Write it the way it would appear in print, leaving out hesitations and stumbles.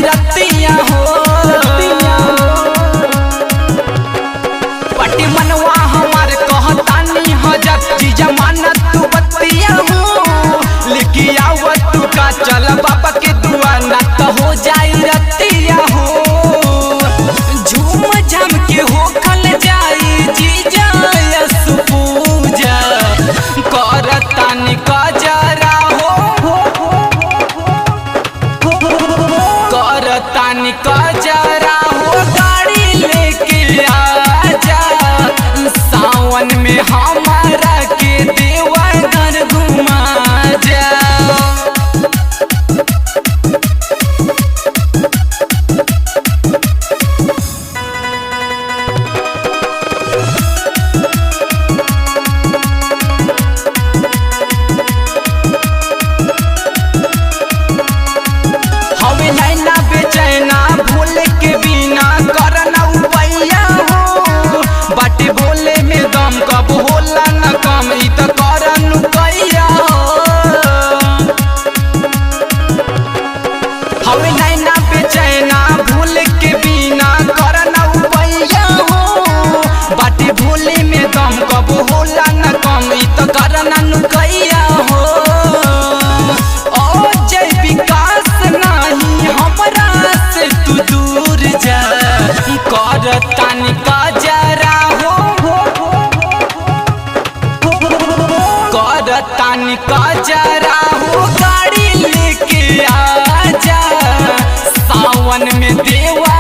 रतिया हो। पटी मनवा हमार कहतानी हजर जी जमानत तू बतिया हो। लेके आवत तू का चल बाबा के दुआ ना तो हो जाई रतिया हो। झूम झम के हो खल जाई जी जायस पूजा करतानी कजरा हो। करतानी कजरा हो गाड़ी लेके आजा। सावन में हमारा के देवघर घुमा जा। हमें नैना बेचैना भूल के बिना करना उपैया हो। बाटे बोले में दम कब होला न कम ई तो करन कैया हो। हमें नैना बेचैना भूल के बिना करना उपैया हो। बाटे भोले में दम कब होला न कम ई तो करना कैया हो। करतानी कजरा हो। करतानी कजरा हो गाड़ी लेके आजा। सावन में देवा